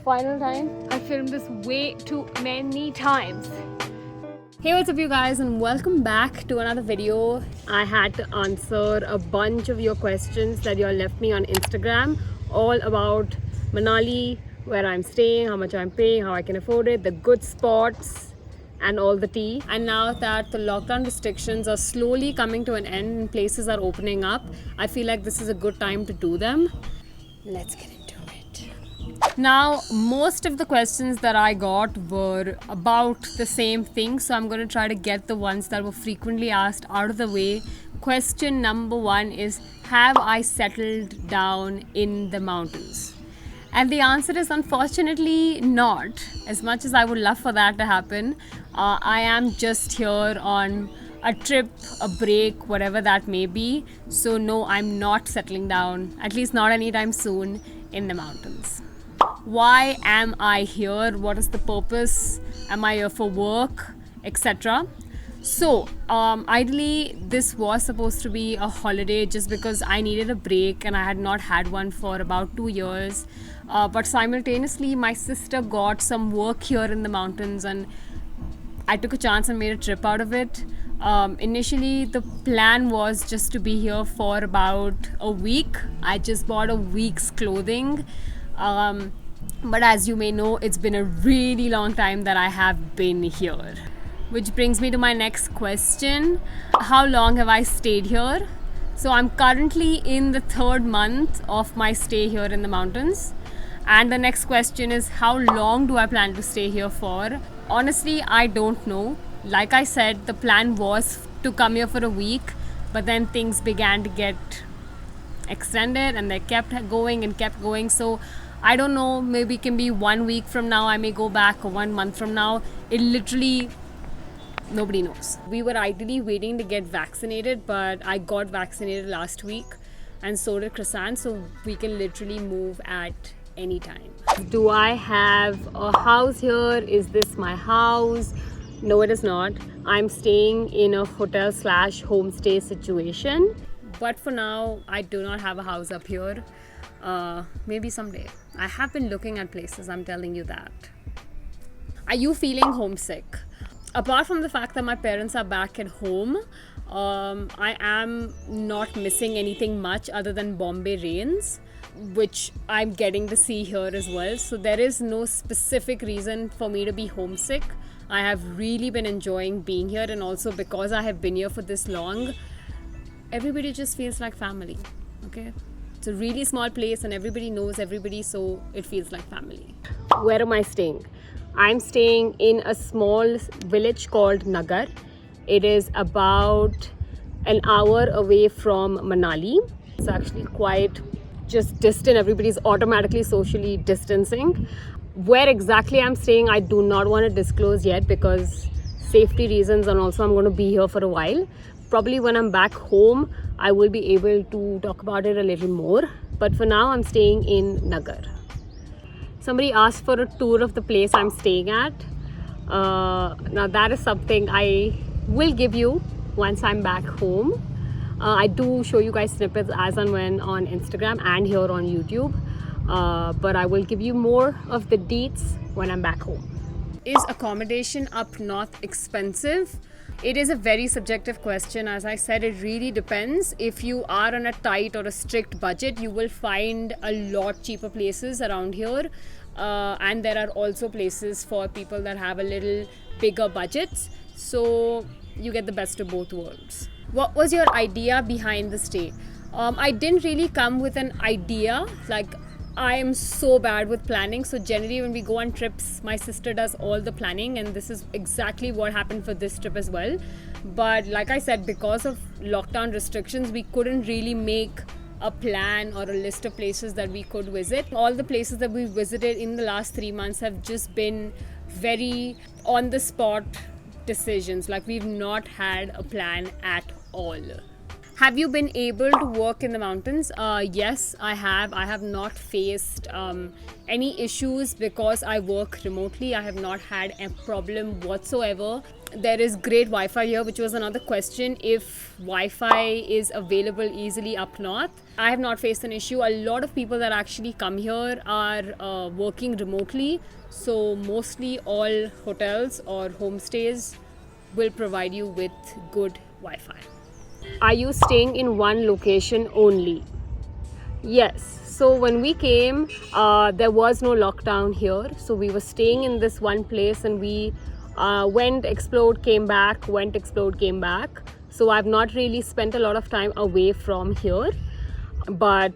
final time. I filmed this way too many times. Hey, what's up you guys, and welcome back to another video. I had to answer a bunch of your questions that you all left me on Instagram, all about Manali, where I'm staying, how much I'm paying, how I can afford it, the good spots, and all the tea. And now that the lockdown restrictions are slowly coming to an end and places are opening up, I feel like this is a good time to do them. Let's get into it. Now, most of the questions that I got were about the same thing, so I'm going to try to get the ones that were frequently asked out of the way. Question number one is, have I settled down in the mountains? And the answer is unfortunately not. As much as I would love for that to happen, I am just here on a trip, a break, whatever that may be. So no, I'm not settling down, at least not anytime soon, in the mountains. Why am I here? What is the purpose? Am I here for work, etc.? So ideally this was supposed to be a holiday just because I needed a break and I had not had one for about 2 years. But simultaneously my sister got some work here in the mountains and I took a chance and made a trip out of it. Initially the plan was just to be here for about a week. I just bought a week's clothing. But as you may know, it's been a really long time that I have been here. Which brings me to my next question. How long have I stayed here? So I'm currently in the 3rd month of my stay here in the mountains. And the next question is, how long do I plan to stay here for? Honestly, I don't know. Like I said, the plan was to come here for a week, but then things began to get extended and they kept going and kept going. So I don't know, maybe it can be 1 week from now I may go back, or 1 month from now. It literally, nobody knows. We were ideally waiting to get vaccinated, but I got vaccinated last week and so did Krisan, so we can literally move at any time. Do I have a house here? Is this my house? No, it is not. I'm staying in a hotel / homestay situation. But for now, I do not have a house up here. Maybe someday. I have been looking at places, I'm telling you that. Are you feeling homesick? Apart from the fact that my parents are back at home, I am not missing anything much other than Bombay rains, which I'm getting to see here as well. So there is no specific reason for me to be homesick. I have really been enjoying being here, and also because I have been here for this long, everybody just feels like family, okay? It's a really small place and everybody knows everybody, so it feels like family. Where am I staying? I'm staying in a small village called Nagar. It is about an hour away from Manali. It's actually quite just distant. Everybody's automatically socially distancing. Where exactly I'm staying, I do not want to disclose yet because safety reasons, and also I'm going to be here for a while. Probably when I'm back home, I will be able to talk about it a little more. But for now, I'm staying in Nagar. Somebody asked for a tour of the place I'm staying at. Now that is something I will give you once I'm back home. I do show you guys snippets as and when on Instagram and here on YouTube. But I will give you more of the deets when I'm back home. Is accommodation up north expensive? It is a very subjective question. As I said, it really depends. If you are on a tight or a strict budget, you will find a lot cheaper places around here. And there are also places for people that have a little bigger budgets. So you get the best of both worlds. What was your idea behind the stay? I didn't really come with an idea. Like, I am so bad with planning. So generally when we go on trips, my sister does all the planning, and this is exactly what happened for this trip as well. But like I said, because of lockdown restrictions, we couldn't really make a plan or a list of places that we could visit. All the places that we visited in the last 3 months have just been very on the spot decisions. Like, we've not had a plan at all. Have you been able to work in the mountains? Yes, I have. I have not faced any issues because I work remotely. I have not had a problem whatsoever. There is great Wi-Fi here, which was another question, if Wi-Fi is available easily up north. I have not faced an issue. A lot of people that actually come here are working remotely, so mostly all hotels or homestays will provide you with good Wi-Fi. Are you staying in one location only? Yes. So when we came, there was no lockdown here. So we were staying in this one place, and we went, explored, came back, went, explored, came back. So I've not really spent a lot of time away from here. But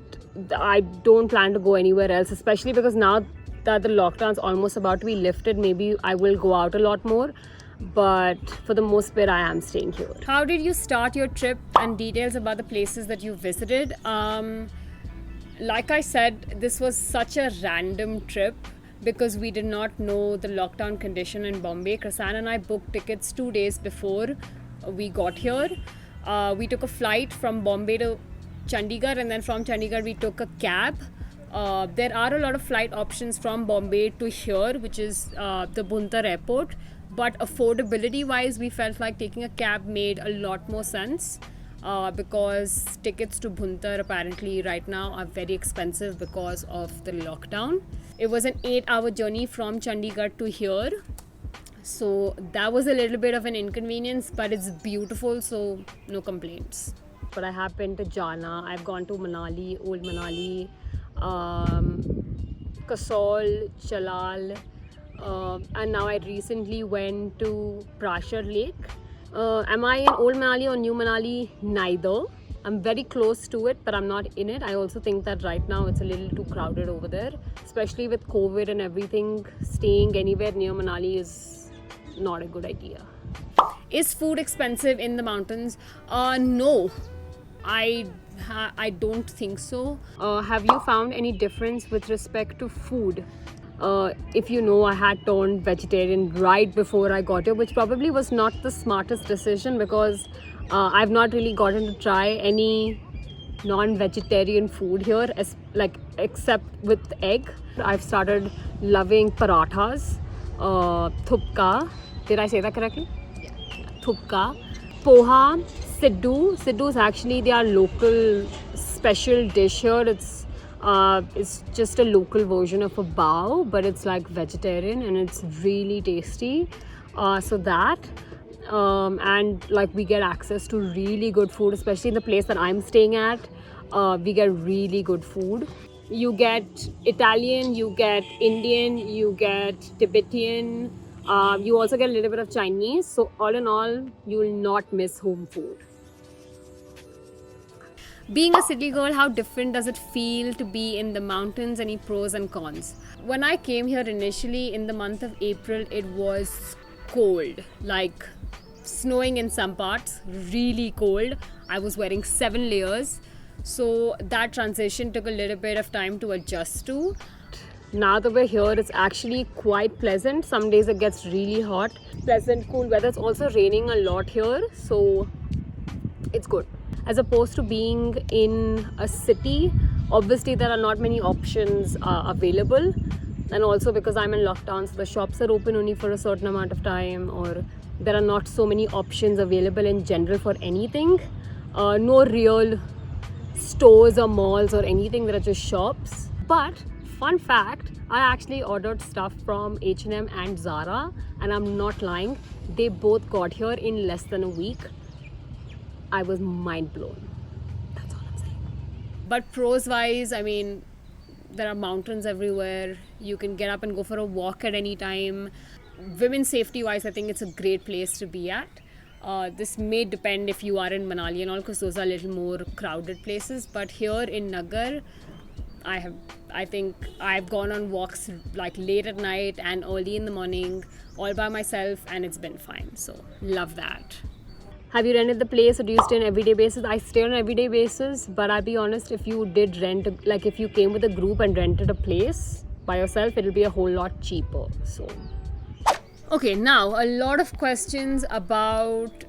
I don't plan to go anywhere else, especially because now that the lockdown's almost about to be lifted, maybe I will go out a lot more. But for the most part, I am staying here. How did you start your trip, and details about the places that you visited? Like I said, this was such a random trip because we did not know the lockdown condition in Bombay. Krasan and I booked tickets 2 days before we got here. We took a flight from Bombay to Chandigarh, and then from Chandigarh we took a cab. There are a lot of flight options from Bombay to here, which is the Bhuntar airport. But affordability wise, we felt like taking a cab made a lot more sense. Because tickets to Bhuntar apparently right now are very expensive because of the lockdown. It was an 8-hour journey from Chandigarh to here. So that was a little bit of an inconvenience, but it's beautiful, so no complaints. But I have been to Jana, I've gone to Manali, Old Manali, Kasol, Chalal, and now I recently went to Prashar Lake. Am I in Old Manali or New Manali? Neither. I'm very close to it, but I'm not in it. I also think that right now it's a little too crowded over there, especially with COVID and everything. Staying anywhere near Manali is not a good idea. Is food expensive in the mountains? No, I don't think so. Have you found any difference with respect to food? If you know, I had turned vegetarian right before I got here, which probably was not the smartest decision because I've not really gotten to try any non-vegetarian food here, except with egg. I've started loving parathas, thupka. Did I say that correctly? Yeah. Thupka, poha, siddu. Siddu is actually their local special dish here. It's just a local version of a bao, but it's like vegetarian and it's really tasty. So that, and like we get access to really good food, especially in the place that I'm staying at. We get really good food. You get Italian, you get Indian, you get Tibetan. You also get a little bit of Chinese. So all in all, you will not miss home food. Being a city girl, how different does it feel to be in the mountains? Any pros and cons? When I came here initially in the month of April, it was cold, like snowing in some parts, really cold. I was wearing 7 layers. So that transition took a little bit of time to adjust to. Now that we're here, it's actually quite pleasant. Some days it gets really hot. Pleasant, cool weather. It's also raining a lot here, so it's good. As opposed to being in a city, obviously there are not many options available, and also because I'm in lockdown, so the shops are open only for a certain amount of time, or there are not so many options available in general for anything. No real stores or malls or anything, that are just shops. But fun fact, I actually ordered stuff from H&M and Zara, and I'm not lying, they both got here in less than a week. I was mind blown. That's all I'm saying. But pros wise, I mean, there are mountains everywhere. You can get up and go for a walk at any time. Women's safety wise, I think it's a great place to be at. This may depend if you are in Manali and all, because those are a little more crowded places. But here in Nagar, I think I've gone on walks like late at night and early in the morning, all by myself, and it's been fine. So love that. Have you rented the place, or do you stay on an everyday basis? I stay on an everyday basis, but I'll be honest, if you did rent, like if you came with a group and rented a place by yourself, it'll be a whole lot cheaper. So, okay, now a lot of questions about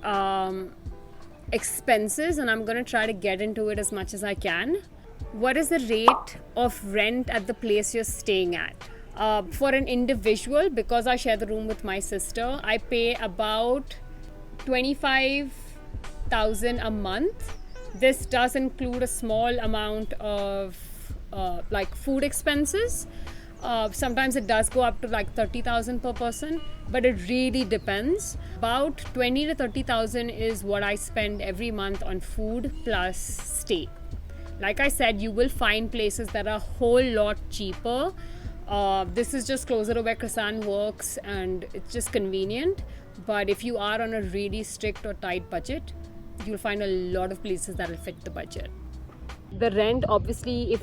expenses, and I'm gonna try to get into it as much as I can. What is the rate of rent at the place you're staying at? For an individual, because I share the room with my sister, I pay about 25,000 a month. This does include a small amount of like food expenses. Sometimes it does go up to like 30,000 per person, but it really depends. About 20 to 30,000 is what I spend every month on food plus stay. Like I said, you will find places that are a whole lot cheaper. This is just closer to where Krisan works and it's just convenient. But if you are on a really strict or tight budget, you'll find a lot of places that will fit the budget. The rent, obviously, if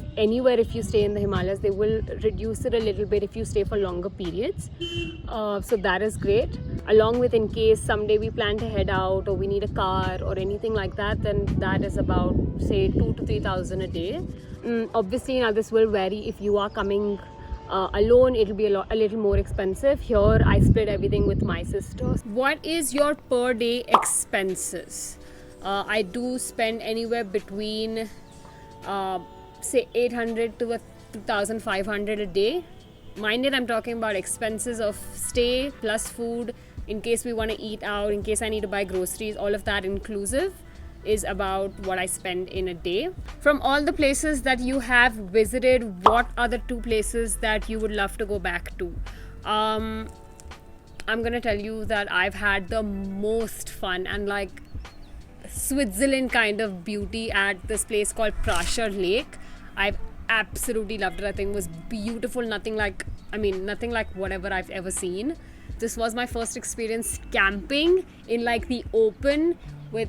you stay in the Himalayas, they will reduce it a little bit if you stay for longer periods. So that is great. Along with, in case someday we plan to head out or we need a car or anything like that, then that is about, say, 2,000 to 3,000 a day. Obviously, now this will vary. If you are coming alone, it'll be a little more expensive. Here, I split everything with my sisters. What is your per day expenses? I do spend anywhere between say 800 to 2,500 a day. Mind it, I'm talking about expenses of stay plus food, in case we want to eat out, in case I need to buy groceries, all of that inclusive is about what I spend in a day. From all the places that you have visited, what are the 2 places that you would love to go back to? I'm gonna tell you that I've had the most fun and like Switzerland kind of beauty at this place called Prasher Lake. I've absolutely loved it. I think it was beautiful. Nothing like whatever I've ever seen. This was my first experience camping in like the open with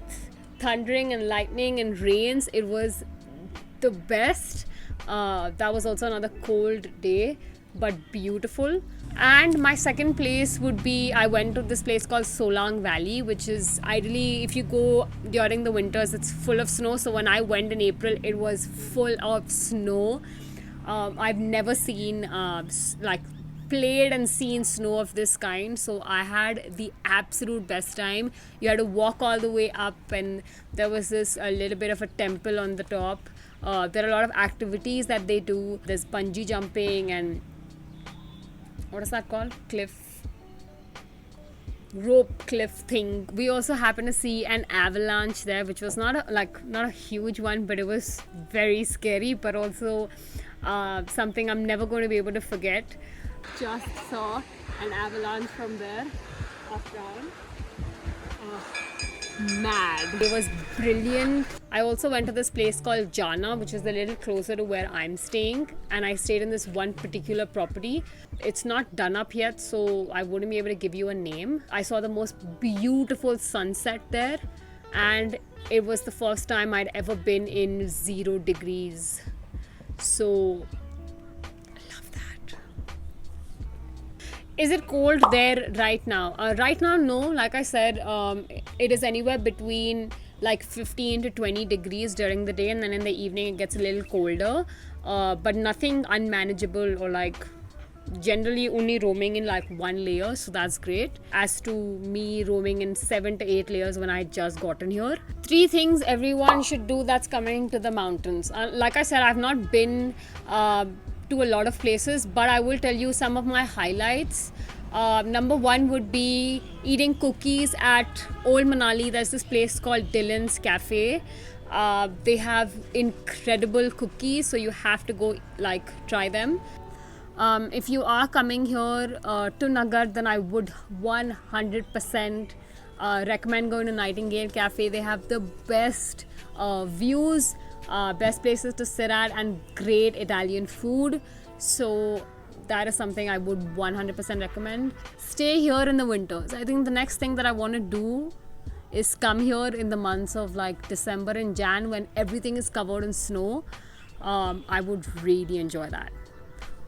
thundering and lightning and rains. It was the best. That was also another cold day, but beautiful. And my second place would be, I went to this place called Solang Valley, which is ideally, if you go during the winters, it's full of snow. So when I went in April, it was full of snow. I've never seen played and seen snow of this kind, so I had the absolute best time. You had to walk all the way up, and there was this a little bit of a temple on the top. There are a lot of activities that they do. There's bungee jumping and what is that called? Rope cliff thing. We also happened to see an avalanche there, which was not a huge one, but it was very scary, but also something I'm never going to be able to forget. Just saw an avalanche from there up down. Mad. It was brilliant. I also went to this place called Jana, which is a little closer to where I'm staying, and I stayed in this one particular property. It's not done up yet, so I wouldn't be able to give you a name. I saw the most beautiful sunset there, and it was the first time I'd ever been in 0 degrees. So is it cold there right now? Right now, no. Like I said, it is anywhere between like 15 to 20 degrees during the day, and then in the evening it gets a little colder. But nothing unmanageable or like generally only roaming in like 1 layer, so that's great. As to me roaming in 7 to 8 layers when I just gotten here. 3 things everyone should do that's coming to the mountains. Like I said, I've not been to a lot of places, but I will tell you some of my highlights. Number 1 would be eating cookies at Old Manali. There's this place called Dylan's Cafe. They have incredible cookies, so you have to go try them. If you are coming here to Nagar, then I would 100% recommend going to Nightingale Cafe. They have the best views, best places to sit at, and great Italian food. So that is something I would 100% recommend. Stay here in the winters. I think the next thing that I want to do is come here in the months of like December and Jan when everything is covered in snow. I would really enjoy that.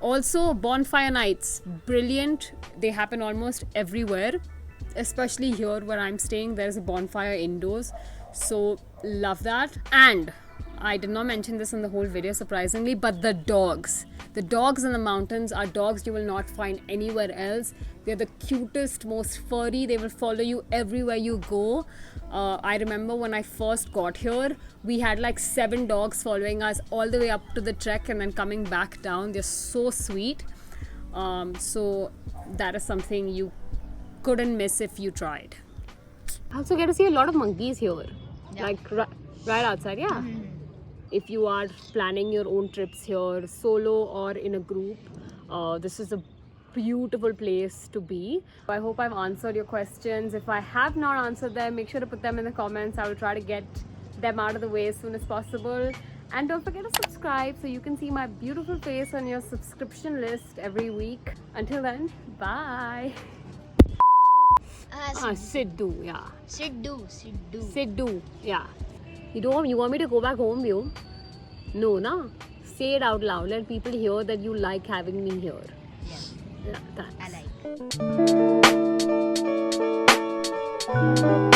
Also, bonfire nights, brilliant. They happen almost everywhere, especially here where I'm staying. There's a bonfire indoors, so love that. And I did not mention this in the whole video, surprisingly, but the dogs in the mountains are dogs you will not find anywhere else. They're the cutest, most furry. They will follow you everywhere you go. I remember when I first got here, we had like 7 dogs following us all the way up to the trek and then coming back down. They're so sweet. So that is something you couldn't miss if you tried. I also get to see a lot of monkeys here, like right outside. Yeah. If you are planning your own trips here, solo or in a group, this is a beautiful place to be. I hope I've answered your questions. If I have not answered them, make sure to put them in the comments. I will try to get them out of the way as soon as possible. And don't forget to subscribe so you can see my beautiful face on your subscription list every week. Until then, bye. Sidhu, yeah. Sidhu, yeah. You want me to go back home, you? No, na? Say it out loud. Let people hear that you like having me here. Yeah, Yeah, that's. I like.